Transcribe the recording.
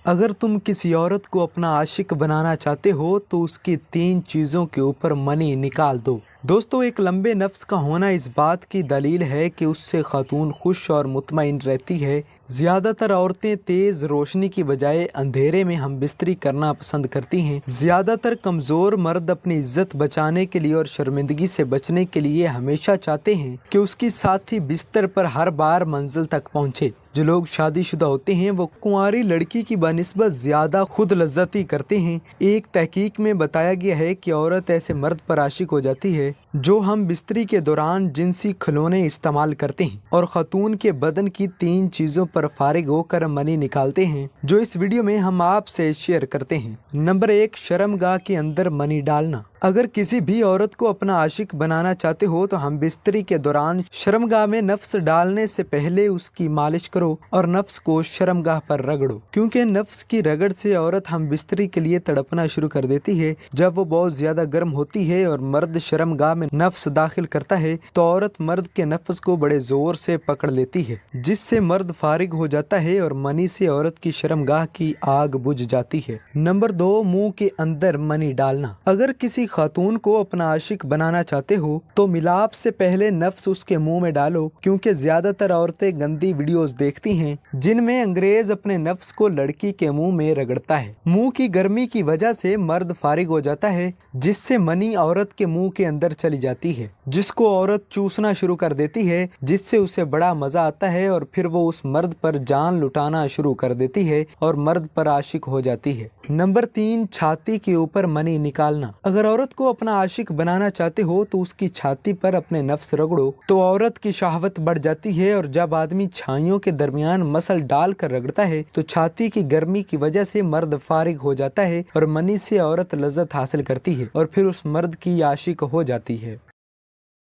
अगर तुम किसी औरत को अपना आशिक बनाना चाहते हो तो उसकी 3 चीज़ों के ऊपर मनी निकाल दो। दोस्तों, एक लंबे नफ्स का होना इस बात की दलील है कि उससे खातून खुश और मुतमईन रहती है। ज़्यादातर औरतें तेज़ रोशनी की बजाय अंधेरे में हम बिस्तरी करना पसंद करती हैं। ज़्यादातर कमज़ोर मर्द अपनी इज्जत बचाने के लिए और शर्मिंदगी से बचने के लिए हमेशा चाहते हैं कि उसकी साथी बिस्तर पर हर बार मंजिल तक पहुँचे। जो लोग शादीशुदा होते हैं वो कुंवारी लड़की की बनिस्बत ज़्यादा खुद लज्जती करते हैं। एक तहकीक में बताया गया है कि औरत ऐसे मर्द पर आशिक हो जाती है जो हम बिस्तरी के दौरान जिनसी खिलौने इस्तेमाल करते हैं और खातून के बदन की 3 चीज़ों पर फारिग होकर मनी निकालते हैं, जो इस वीडियो में हम आपसे शेयर करते हैं। नंबर 1, शर्मगाह के अंदर मनी डालना। अगर किसी भी औरत को अपना आशिक बनाना चाहते हो तो हम बिस्तरी के दौरान शर्मगाह में नफ्स डालने से पहले उसकी मालिश करो और नफ्स को शर्मगाह पर रगड़ो, क्योंकि नफ्स की रगड़ से औरत हम बिस्तरी के लिए तड़पना शुरू कर देती है। जब वो बहुत ज्यादा गर्म होती है और मर्द शर्मगाह में नफ्स दाखिल करता है तो औरत मर्द के नफ्स को बड़े जोर से पकड़ लेती है, जिससे मर्द फारिग हो जाता है और मनी से औरत की शर्मगाह की आग बुझ जाती है। नंबर 2, मुंह के अंदर मनी डालना। अगर किसी खातून को अपना आशिक बनाना चाहते हो तो मिलाप से पहले नफ्स उसके मुंह में डालो, क्योंकि ज्यादातर औरतें गंदी वीडियोस देखती हैं जिनमें अंग्रेज अपने नफ्स को लड़की के मुंह में रगड़ता है। मुंह की गर्मी की वजह से मर्द फारिग हो जाता है, जिससे मनी औरत के मुंह के अंदर चली जाती है, जिसको औरत चूसना शुरू कर देती है, जिससे उसे बड़ा मजा आता है और फिर वो उस मर्द पर जान लुटाना शुरू कर देती है और मर्द पर आशिक हो जाती है। नंबर 3, छाती के ऊपर मनी निकालना। अगर औरत को अपना आशिक बनाना चाहते हो तो उसकी छाती पर अपने नफ्स रगड़ो तो औरत की शहावत बढ़ जाती है, और जब आदमी छाइयों के दरमियान मसल डाल कर रगड़ता है तो छाती की गर्मी की वजह से मर्द फारिग हो जाता है और मनी से औरत लज्जत हासिल करती है और फिर उस मर्द की आशिक हो जाती है।